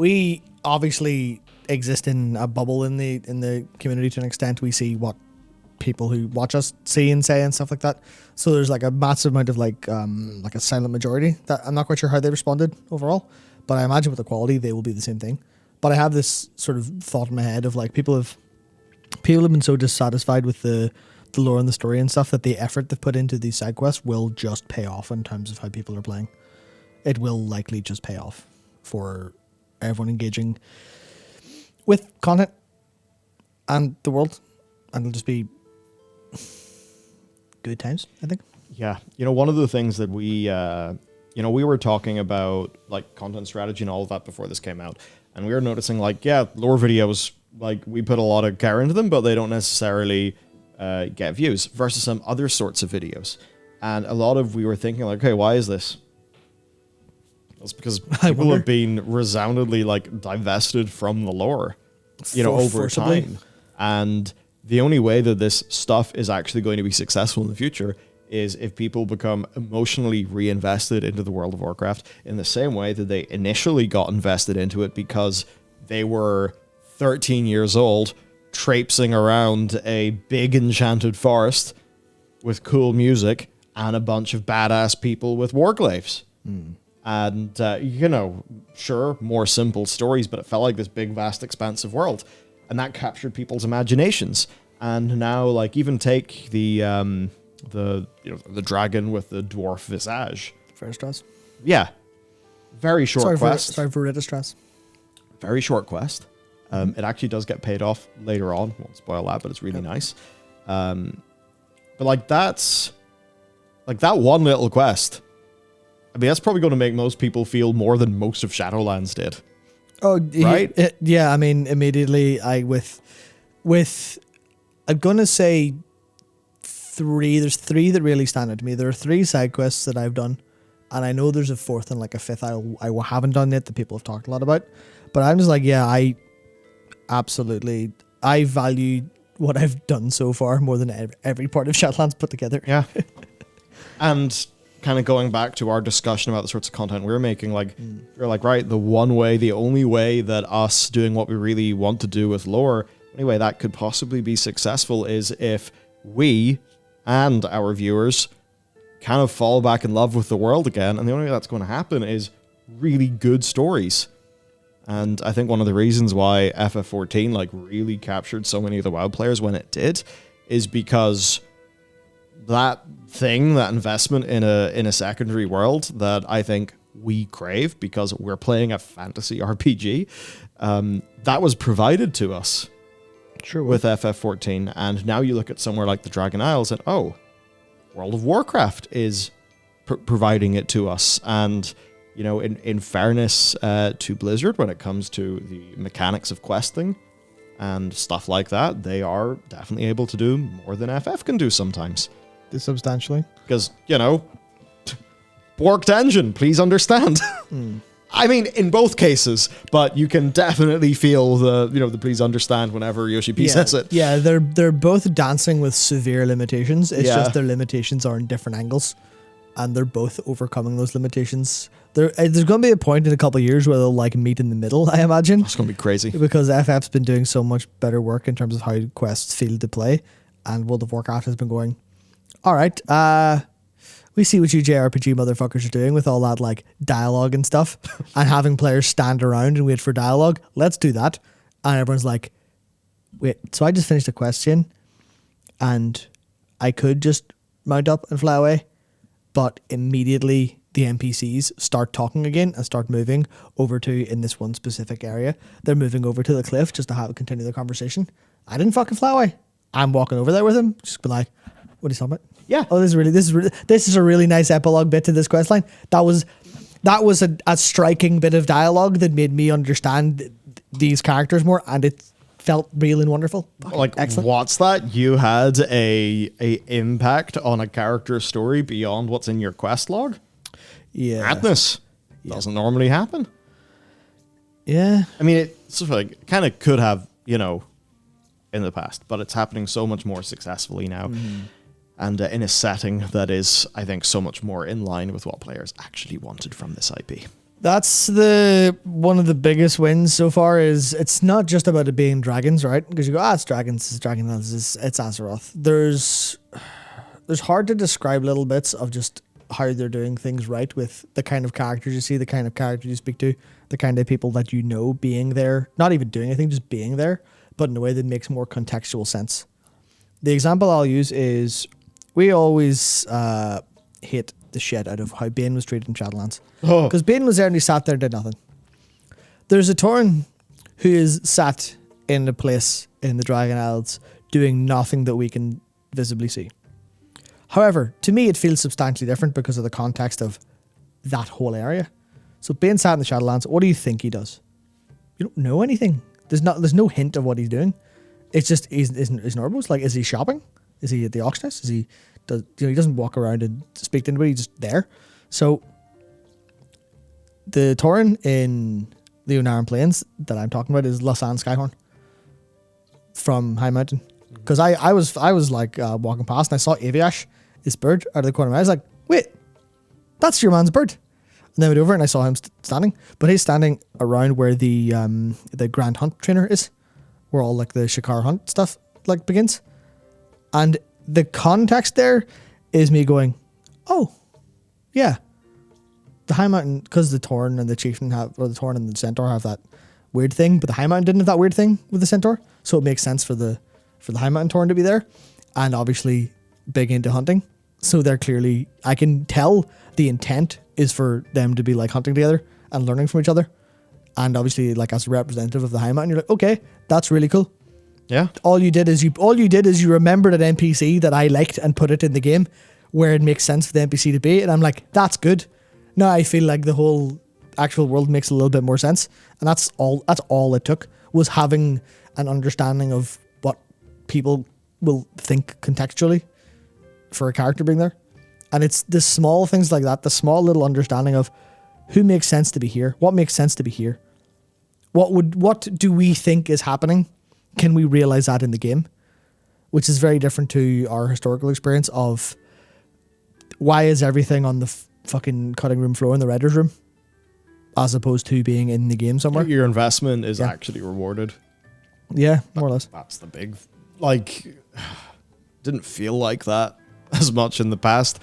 we obviously exist in a bubble in the community to an extent. We see what people who watch us see and say and stuff like that. So there's like a massive amount of like a silent majority that I'm not quite sure how they responded overall, but I imagine with the quality they will be the same thing. But I have this sort of thought in my head of like people have been so dissatisfied with the lore and the story and stuff that the effort they've put into these side quests will just pay off in terms of how people are playing. It will likely just pay off for everyone engaging with content and the world, and it'll just be good times, I think. Yeah. One of the things that we were talking about like content strategy and all of that before this came out, and we were noticing like, lore videos, like we put a lot of care into them, but they don't necessarily get views versus some other sorts of videos. And we were thinking like, okay, why is this? It's because people have been resoundingly like divested from the lore, over time. And the only way that this stuff is actually going to be successful in the future is if people become emotionally reinvested into the world of Warcraft in the same way that they initially got invested into it because they were 13 years old, traipsing around a big enchanted forest with cool music and a bunch of badass people with warglaives. And, sure, more simple stories, but it felt like this big, vast, expansive world. And that captured people's imaginations. And now, like, even take the dragon with the dwarf visage. Ferris. Yeah. Very short quest. Sorry for Stress. Very short quest. It actually does get paid off later on. Won't spoil that, but it's really nice. But like that's like that one little quest. I mean, that's probably going to make most people feel more than most of Shadowlands did. Oh, right? Yeah. I mean, immediately I'm gonna say three. There's three that really stand out to me. There are 3 side quests that I've done, and I know there's a 4th and like a 5th I haven't done yet that people have talked a lot about. But I'm just like, I value what I've done so far more than every part of Shadowlands put together. Yeah. And kind of going back to our discussion about the sorts of content we're making, like, you're like, right, the only way that us doing what we really want to do with lore, anyway, that could possibly be successful is if we and our viewers kind of fall back in love with the world again. And the only way that's going to happen is really good stories. And I think one of the reasons why FF14 like really captured so many of the WoW players when it did is because that investment in a secondary world that I think we crave because we're playing a fantasy RPG, that was provided to us with FF14. And now you look at somewhere like the Dragon Isles and, World of Warcraft is providing it to us. And in fairness to Blizzard, when it comes to the mechanics of questing and stuff like that, they are definitely able to do more than FF can do sometimes. Substantially. Because, borked engine, please understand. I mean, in both cases, but you can definitely feel the please understand whenever Yoshi P says it. Yeah, they're both dancing with severe limitations. It's just their limitations are in different angles. And they're both overcoming those limitations. There's going to be a point in a couple of years where they'll like meet in the middle, I imagine. It's going to be crazy. Because FF's been doing so much better work in terms of how quests feel to play. And World of Warcraft has been going, all right, we see what you JRPG motherfuckers are doing with all that like dialogue and stuff and having players stand around and wait for dialogue. Let's do that. And everyone's like, wait, so I just finished a question and I could just mount up and fly away, but immediately the NPCs start talking again and start moving over to, in this one specific area, they're moving over to the cliff just to continue the conversation. I didn't fucking fly away. I'm walking over there with him, just be like, what are you talking about? Yeah. Oh, this is a really nice epilogue bit to this quest line. That was a striking bit of dialogue that made me understand these characters more, and it felt real and wonderful. Like, excellent. What's that? You had a impact on a character's story beyond what's in your quest log? Yeah. Madness. Doesn't normally happen. Yeah. I mean, it sort of like kind of could have, in the past, but it's happening so much more successfully now. And in a setting that is, I think, so much more in line with what players actually wanted from this IP. That's one of the biggest wins so far. Is it's not just about it being dragons, right? Because you go, it's dragons, it's Dragonflight, it's Azeroth. There's hard to describe little bits of just how they're doing things right with the kind of characters you see, the kind of characters you speak to, the kind of people that you know being there, not even doing anything, just being there, but in a way that makes more contextual sense. The example I'll use is we always hate the shit out of how Bane was treated in Shadowlands. Because Bane was there and he sat there and did nothing. There's a Tauren who is sat in a place in the Dragon Isles doing nothing that we can visibly see. However, to me it feels substantially different because of the context of that whole area. So Bane sat in the Shadowlands. What do you think he does? You don't know anything. There's no hint of what he's doing. It's just he's Norbos. Like, is he shopping? Is he at the auction house? He doesn't walk around and speak to anybody. He's just there. So the Tauren in the Unaran Plains that I'm talking about is Lasan Skyhorn from High Mountain. Because I was like walking past and I saw Aviash, his bird, out of the corner of my eye. I was like, wait, that's your man's bird. And then I went over and I saw him standing, but he's standing around where the Grand Hunt trainer is, where all like the Shakar Hunt stuff like begins. And the context there is me going, oh, yeah, the High Mountain, because the Tauren and the Chieftain or the Tauren and the Centaur have that weird thing, but the High Mountain didn't have that weird thing with the Centaur, so it makes sense for the High Mountain Tauren to be there, and obviously big into hunting. So they're clearly, I can tell the intent is for them to be like hunting together and learning from each other. And obviously, like as a representative of the High Mountain, you're like, okay, that's really cool. Yeah. All you did is you remembered an NPC that I liked and put it in the game where it makes sense for the NPC to be. And I'm like, that's good. Now I feel like the whole actual world makes a little bit more sense. And that's all it took, was having an understanding of what people will think contextually for a character being there. And it's the small things like that, the small little understanding of who makes sense to be here, what makes sense to be here, what do we think is happening, can we realize that in the game, which is very different to our historical experience of why is everything on the fucking cutting room floor in the writer's room as opposed to being in the game somewhere. Your investment is actually rewarded. Yeah, more or less. That's the big, like, didn't feel like that as much in the past.